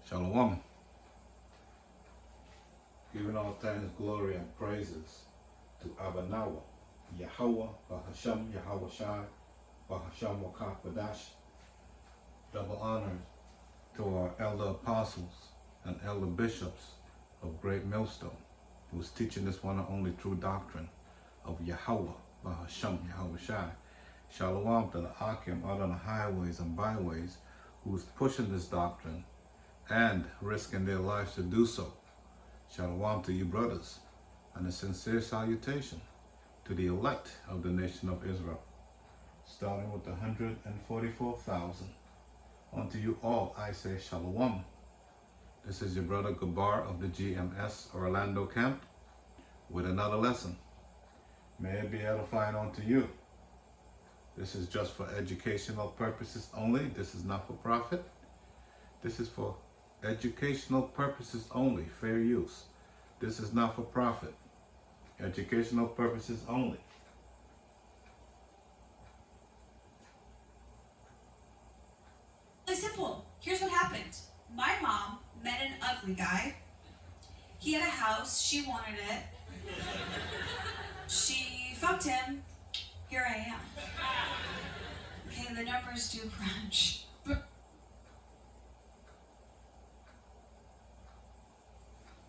Shalom. Giving all thanks, glory, and praises to Abanawa, Yahweh, Bahasham, Yahweh Shai, Bahasham Wakafadash. Double honor to our elder apostles and elder bishops of Great Millstone, who is teaching this one and only true doctrine of Yahweh, Bahasham, Yahweh Shai. Shalom to the Akim out on the highways and byways who is pushing this doctrine and risking their lives to do so. Shalom to you brothers, and a sincere salutation to the elect of the nation of Israel, starting with the 144,000. Unto you all I say Shalom. This is your brother Gabar of the GMS Orlando camp with another lesson. May it be edifying unto you. This is just for educational purposes only. This is not for profit. This is for educational purposes only, fair use. This is not for profit. Educational purposes only. Really simple. Here's what happened. My mom met an ugly guy. He had a house. She wanted it. She fucked him. Here I am. Okay, the numbers do crunch.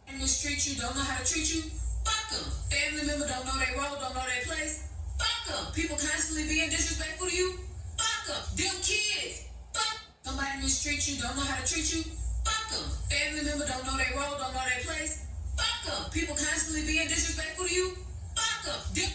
And mistreat you, don't know how to treat you, fuck them. Family member don't know their role, don't know their place, fuck them. People constantly being disrespectful to you, fuck them. Them kids, fuck. Somebody mistreat you, don't know how to treat you, fuck them. Family member don't know their role, don't know their place, fuck them. People constantly being disrespectful to you, fuck them.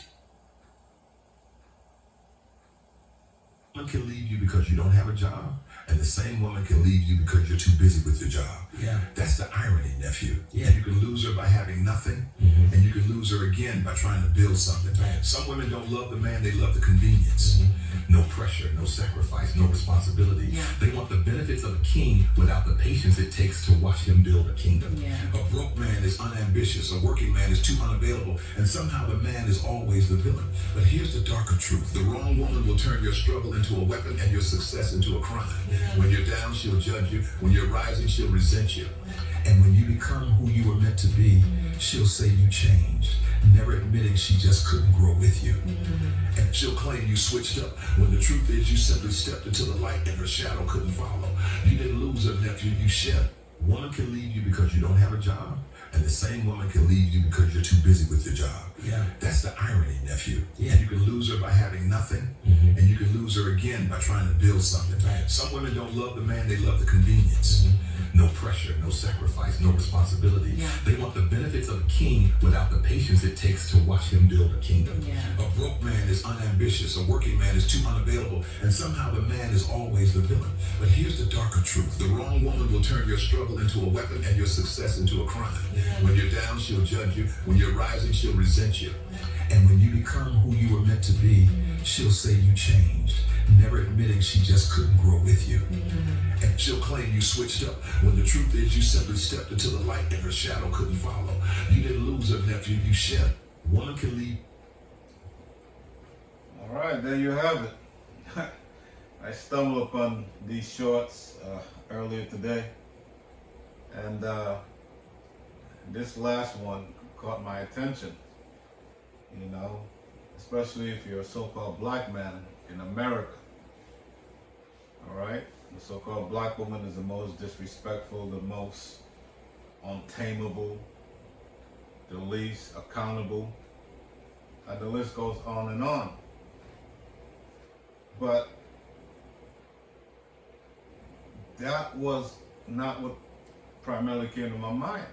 One can leave you because you don't have a job, and the same woman can leave you because you're too busy with your job. Yeah. That's the irony, nephew. Yeah. You can lose her by having nothing, and you can lose her again by trying to build something. Right. Some women don't love the man, they love the convenience. No pressure, no sacrifice, no responsibility. Yeah. They want the benefits of a king without the patience it takes to watch him build a kingdom. Yeah. A broke man is unambitious, a working man is too unavailable, and somehow the man is always the villain. But here's the darker truth. The wrong woman will turn your struggle into a weapon and your success into a crime. When you're down, she'll judge you. When you're rising, she'll resent you. And when you become who you were meant to be, she'll say you changed, never admitting she just couldn't grow with you. And she'll claim you switched up, when the truth is you simply stepped into the light and her shadow couldn't follow. You didn't lose her, nephew, you shed. Woman can leave you because you don't have a job, and the same woman can leave you because you're too busy with your job. Yeah. That's the irony, nephew. Yeah. You can lose her by having nothing, and you can lose her again by trying to build something. Right. Some women don't love the man, they love the convenience. No pressure, no sacrifice, no responsibility. Yeah. They want the benefits of a king without the patience it takes to watch him build a kingdom. Yeah. A broke man is unambitious, a working man is too unavailable, and somehow the man is always the villain. But here's the darker truth. The wrong woman will turn your struggle into a weapon and your success into a crime. When you're down, she'll judge you. When you're rising, she'll resent you. And when you become who you were meant to be, she'll say you changed, never admitting she just couldn't grow with you. And she'll claim you switched up, when the truth is you simply stepped into the light and her shadow couldn't follow. You didn't lose her, nephew, you shed. Woman can leave. All right, there you have it. I stumbled upon these shorts earlier today, and this last one caught my attention. You know, especially if you're a so-called black man in America. All right, the so-called black woman is the most disrespectful, the most untamable, the least accountable, and the list goes on and on. But that was not what primarily came to my mind.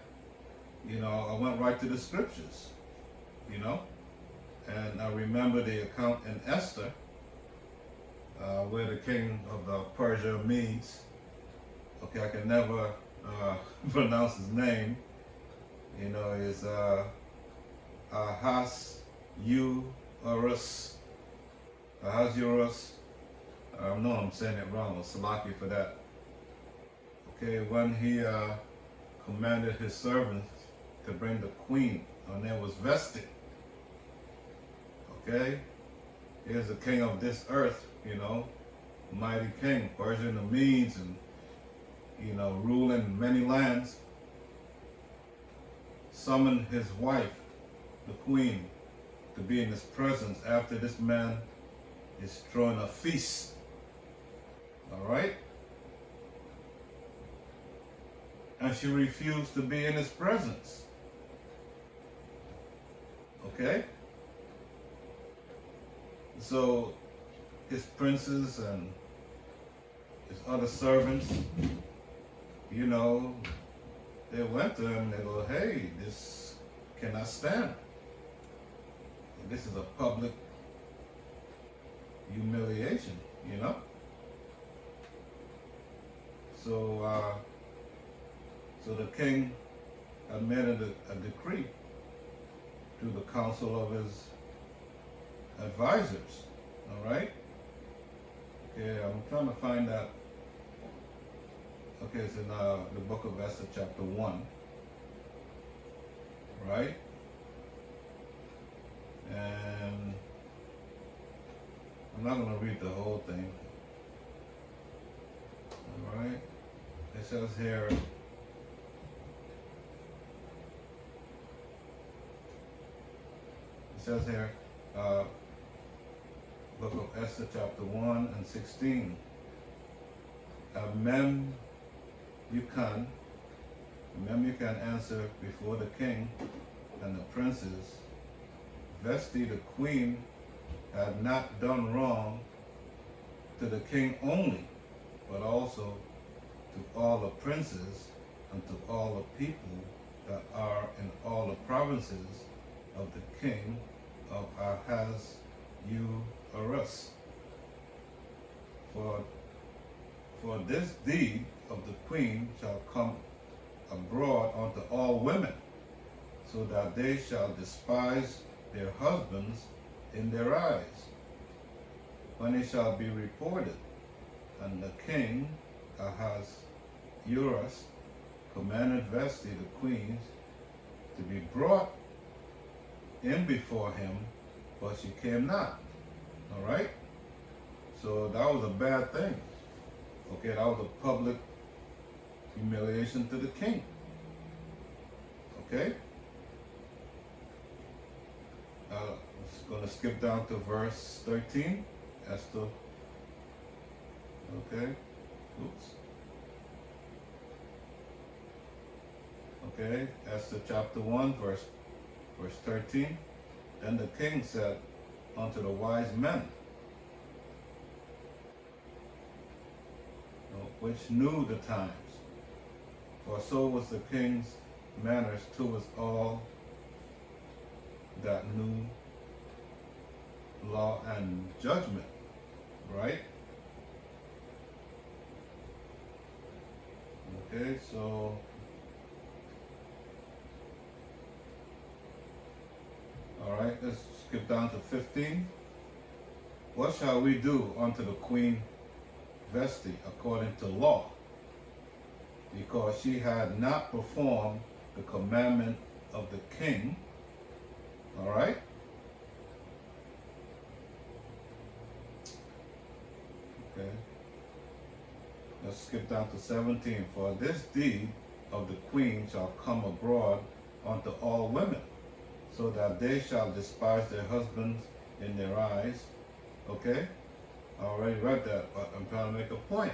You know, I went right to the scriptures, you know, and I remember the account in Esther where the king of Persia Medes, okay, I can never pronounce his name, you know, is Ahasuerus. I know I'm saying it wrong, Salaki for that. Okay, when he commanded his servants to bring the queen, her name was Vesti. Okay, here's the king of this earth, you know, mighty king, Persia and the Medes, and ruling many lands, summoned his wife, the queen, to be in his presence after this man is throwing a feast. All right? And she refused to be in his presence. Okay? So his princes and his other servants, they went to him and they go, hey, this cannot stand. This is a public humiliation, So, so the king had made a decree to the council of his advisors. All right? Okay, I'm trying to find that. Okay, it's in the book of Esther, chapter 1. Right? And I'm not going to read the whole thing. All right? It says here, book of Esther, chapter 1 and 16. Memucan answer before the king and the princes. Vesti, the queen, had not done wrong to the king only, but also to all the princes and to all the people that are in all the provinces of the king of Ahasuerus. For this deed of the queen shall come abroad unto all women, so that they shall despise their husbands in their eyes, when it shall be reported. And the king Ahasuerus commanded Vesti the queen to be brought in before him, but she came not. All right? So that was a bad thing. Okay, that was a public humiliation to the king. Okay? I'm going to skip down to verse 13. Esther. Okay. Oops. Okay, Esther chapter 1, verse 13. Then the king said unto the wise men, which knew the times, for so was the king's manners towards all that knew law and judgment, right? Okay, so all right, let's skip down to 15. What shall we do unto the queen Vesti according to law? Because she had not performed the commandment of the king. All right? Okay. Let's skip down to 17. For this deed of the queen shall come abroad unto all women, so that they shall despise their husbands in their eyes. Okay? I already read that, but I'm trying to make a point.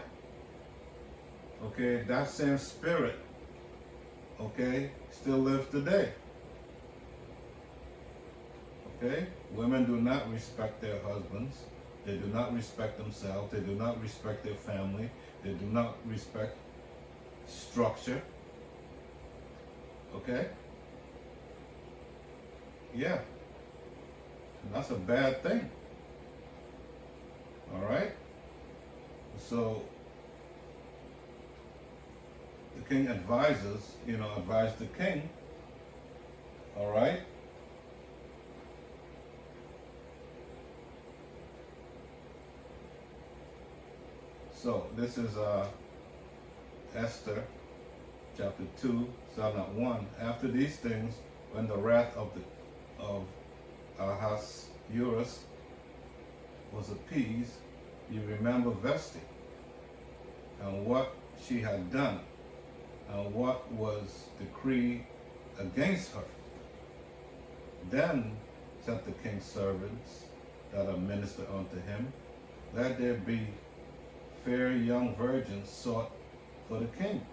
Okay, that same spirit, okay, still lives today. Okay? Women do not respect their husbands. They do not respect themselves. They do not respect their family. They do not respect structure. Okay? Yeah. And that's a bad thing. All right? So, the king advises, advise the king. All right? So, this is Esther, chapter 2, Psalm 1. After these things, when the wrath of Ahasuerus was appeased, you remember Vesti, and what she had done and what was decreed against her. Then said the king's servants that are ministered unto him, let there be fair young virgins sought for the king,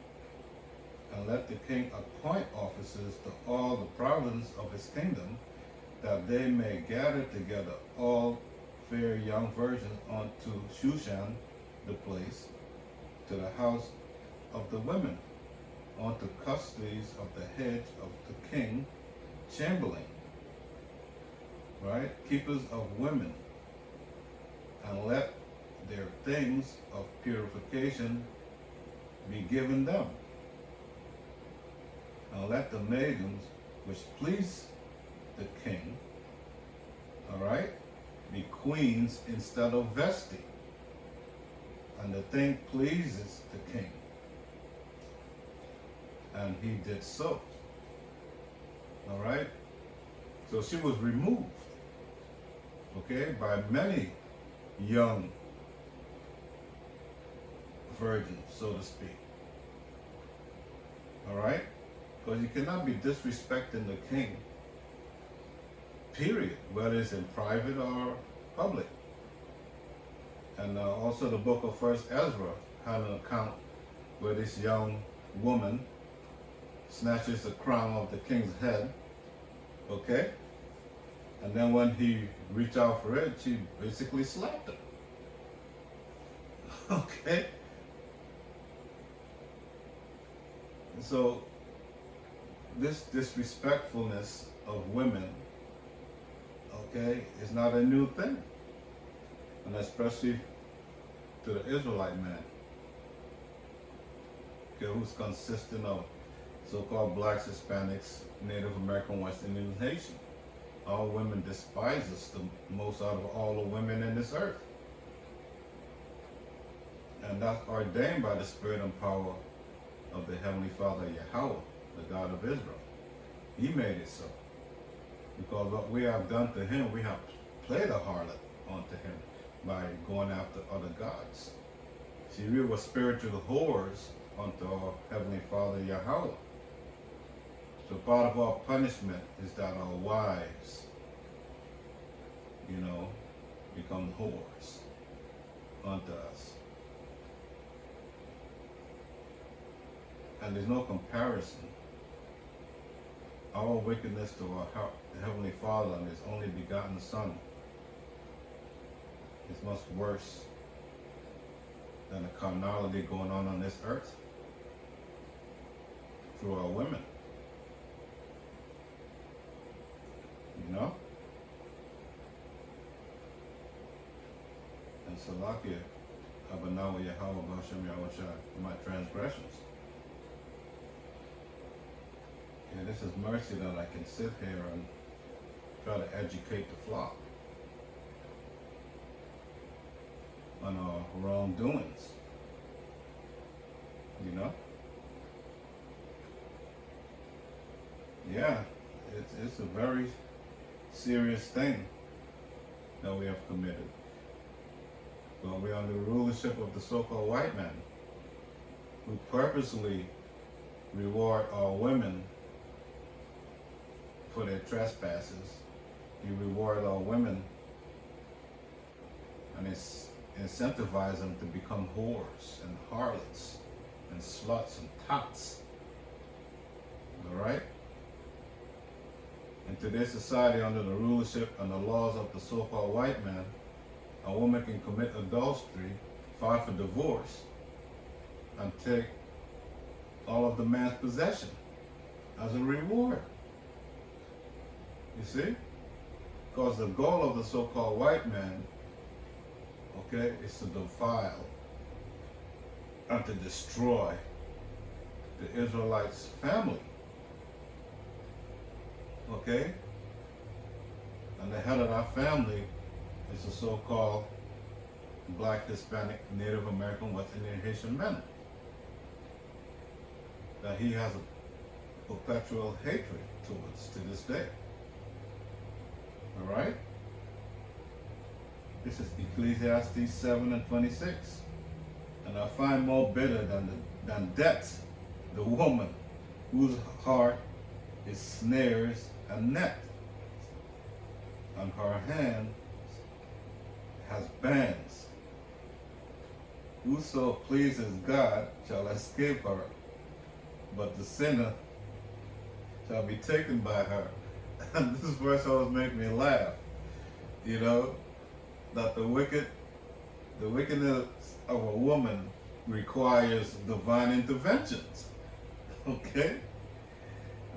and let the king appoint officers to all the province of his kingdom, that they may gather together all fair young virgins unto Shushan the place, to the house of the women, unto custodies of the hedge of the king, chamberlain, right? Keepers of women, and let their things of purification be given them. And let the maidens which please the king, all right, be queens instead of Vesti. And the thing pleases the king. And he did so. All right? So she was removed, okay, by many young virgins, so to speak. All right? Because you cannot be disrespecting the king, period, whether it's in private or public. And also the book of First Ezra had an account where this young woman snatches the crown of the king's head, okay? And then when he reached out for it, she basically slapped him. Okay? And so this disrespectfulness of women, okay, is not a new thing. And especially to the Israelite man, okay, who's consistent of so-called blacks, Hispanics, Native American, West Indian nation. All women despise us the most out of all the women in this earth. And that's ordained by the spirit and power of the Heavenly Father, Yahweh, the God of Israel. He made it so. Because what we have done to him, we have played a harlot onto him by going after other gods. See, we were spiritual whores unto our Heavenly Father, Yahweh. So part of our punishment is that our wives, become whores unto us. And there's no comparison. Our wickedness to our Heavenly Father and His only begotten Son is much worse than the carnality going on this earth through our women. And Salakia, Abanawa Yahweh Bashem Yahushua, for my transgressions. Yeah, this is mercy that I can sit here and try to educate the flock on our wrongdoings. Yeah, it's a very serious thing that we have committed. But we're under the rulership of the so-called white man, who purposely reward our women for their trespasses. He reward our women and incentivize them to become whores and harlots and sluts and tots. All right? In today's society, under the rulership and the laws of the so-called white man, a woman can commit adultery, file for divorce, and take all of the man's possession as a reward. You see? Because the goal of the so-called white man, okay, is to defile and to destroy the Israelites' family. Okay? And the head of our family is the so-called Black, Hispanic, Native American, West Indian, Haitian men. That he has a perpetual hatred towards to this day. All right? This is Ecclesiastes 7:26. And I find more bitter than death the woman whose heart is snares and net, and her hand has bands. Whoso pleases God shall escape her, but the sinner shall be taken by her. And this verse always makes me laugh. You know, that the wickedness of a woman requires divine interventions. Okay?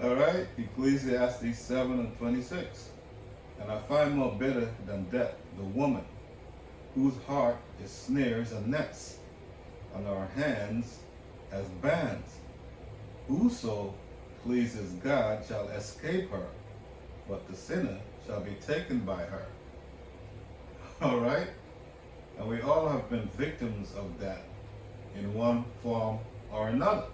Alright? Ecclesiastes 7:26. And I find more bitter than death the woman whose heart is snares and nets, and her hands as bands. Whoso pleases God shall escape her, but the sinner shall be taken by her. Alright? And we all have been victims of that in one form or another.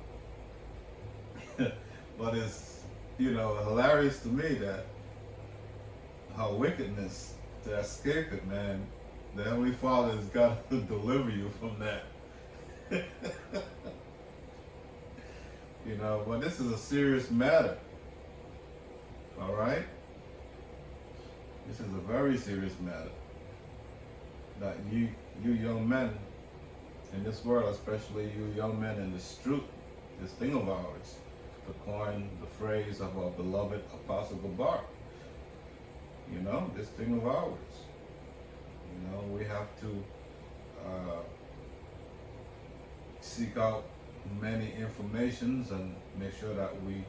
But it's, hilarious to me that how wickedness, to escape it, man, the Heavenly Father has got to deliver you from that. But this is a serious matter. Alright? This is a very serious matter. That you young men in this world, especially you young men in this truth, this thing of ours, to coin the phrase of our beloved Apostle Gabar. This thing of ours. We have to seek out many informations and make sure that we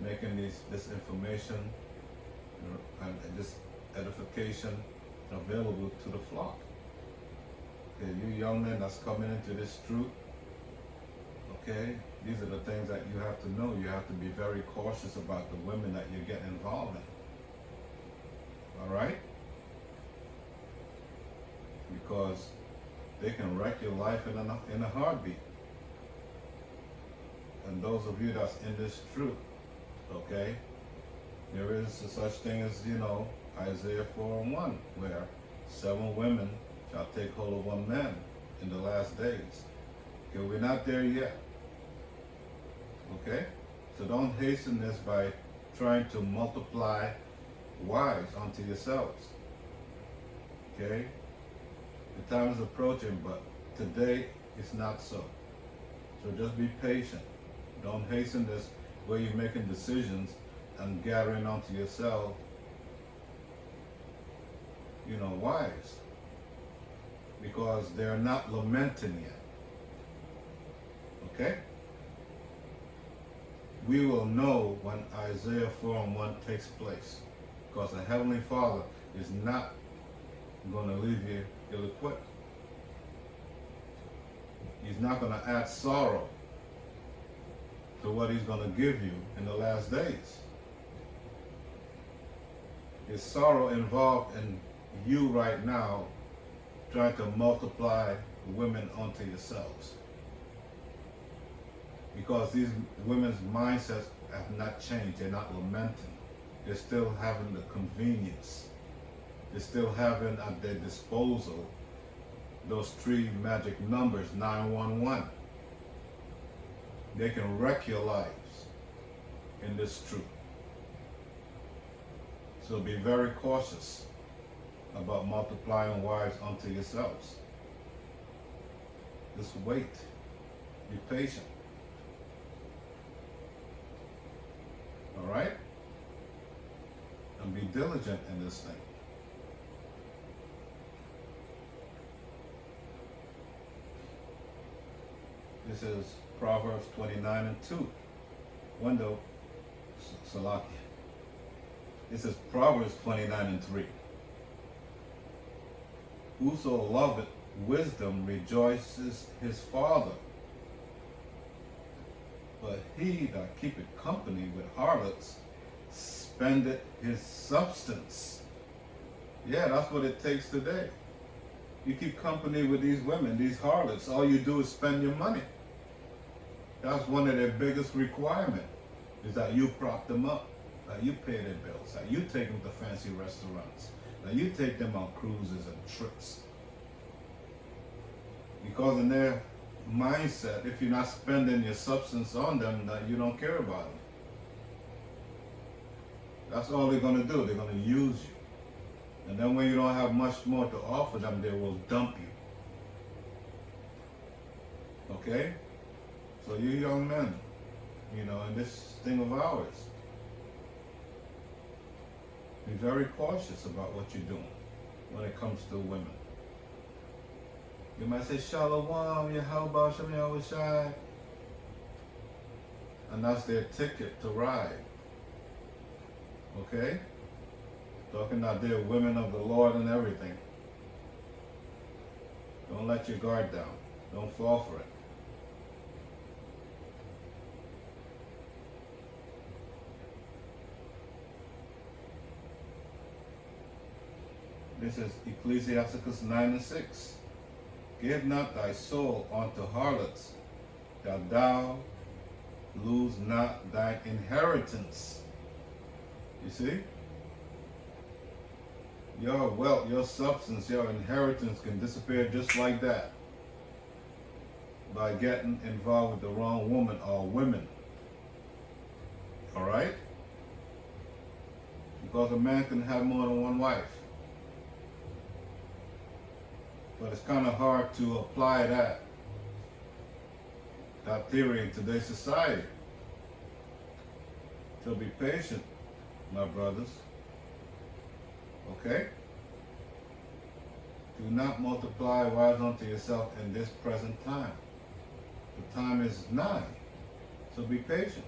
making this information and this edification available to the flock. Okay, you young men that's coming into this truth, okay, these are the things that you have to know. You have to be very cautious about the women that you're getting involved in. Alright? Because they can wreck your life in a heartbeat. And those of you that's in this truth, okay, there is such thing as, Isaiah 4:1, where 7 women shall take hold of one man in the last days. Okay, we're not there yet. Okay? So don't hasten this by trying to multiply wives unto yourselves. Okay? The time is approaching, but today it's not so. So just be patient. Don't hasten this where you're making decisions and gathering onto yourself, wives. Because they're not lamenting yet. Okay? We will know when Isaiah 4:1 takes place. Because the Heavenly Father is not going to leave you ill-equipped. He's not going to add sorrow to what He's going to give you in the last days. There's sorrow involved in you right now trying to multiply women unto yourselves. Because these women's mindsets have not changed. They're not lamenting. They're still having the convenience. They're still having at their disposal those 3 magic numbers, 911. They can wreck your lives in this truth. So be very cautious about multiplying wives unto yourselves. Just wait. Be patient. Alright? And be diligent in this thing. This is Proverbs 29:2. Wendell Salakia. This is Proverbs 29:3. Whoso loveth wisdom rejoices his father, but he that keepeth company with harlots spendeth his substance. Yeah, that's what it takes today. You keep company with these women, these harlots, all you do is spend your money. That's one of their biggest requirements, is that you prop them up, that you pay their bills, that you take them to fancy restaurants, that you take them on cruises and trips. Because in their mindset, if you're not spending your substance on them, that you don't care about them. That's all they're going to do. They're going to use you. And then when you don't have much more to offer them, they will dump you. Okay? So you young men, in this thing of ours, be very cautious about what you're doing when it comes to women. You might say, Shalom, Yahweh, Shem Yahweh Shai. And that's their ticket to ride. Okay? Talking about they're women of the Lord and everything. Don't let your guard down. Don't fall for it. This is Ecclesiasticus 9:6. Give not thy soul unto harlots, that thou lose not thine inheritance. You see? Your wealth, your substance, your inheritance can disappear just like that by getting involved with the wrong woman or women. Alright? Because a man can have more than one wife. But it's kind of hard to apply that theory in today's society. So be patient, my brothers. Okay? Do not multiply wives unto yourself in this present time. The time is nigh. So be patient.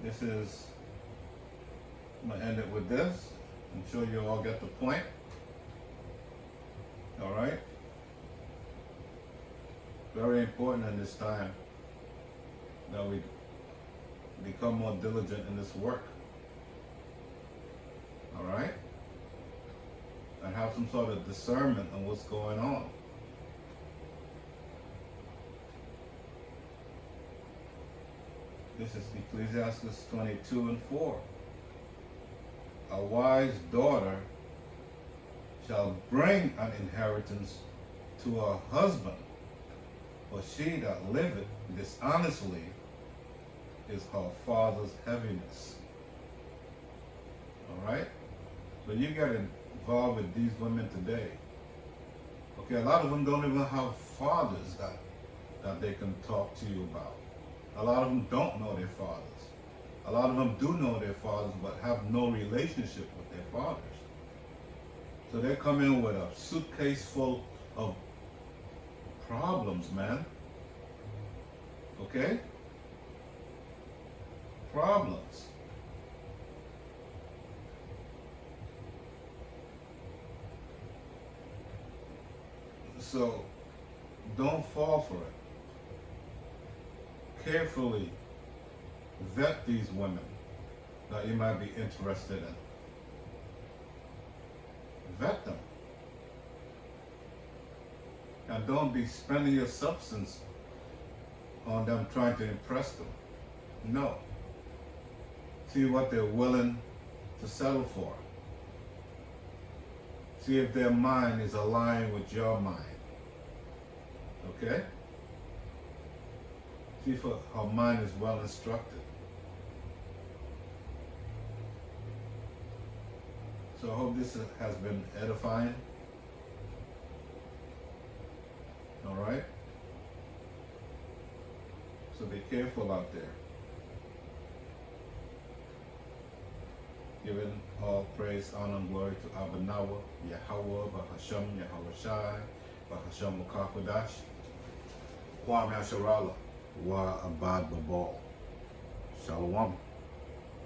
This is, I'm going to end it with this. I'm sure you all get the point. Alright? Very important in this time that we become more diligent in this work. Alright? And have some sort of discernment on what's going on. This is Ecclesiastes 22:4. A wise daughter shall bring an inheritance to her husband, but she that liveth dishonestly is her father's heaviness. Alright? But you get involved with these women today. Okay, a lot of them don't even have fathers that they can talk to you about. A lot of them don't know their fathers. A lot of them do know their fathers but have no relationship with their fathers. So they come in with a suitcase full of problems, man. Okay? Problems. So don't fall for it. Carefully vet these women that you might be interested in. Vet them. And don't be spending your substance on them trying to impress them. No. See what they're willing to settle for. See if their mind is aligned with your mind. Okay? See if her mind is well instructed. So I hope this has been edifying. Alright? So be careful out there. Giving all praise, honor, and glory to Abanawa, Yahweh, Bahasham, Yahweh Shai, Bahasham Mukakwadash, Kwame Asharala, Wa Abad Babal. Shalom.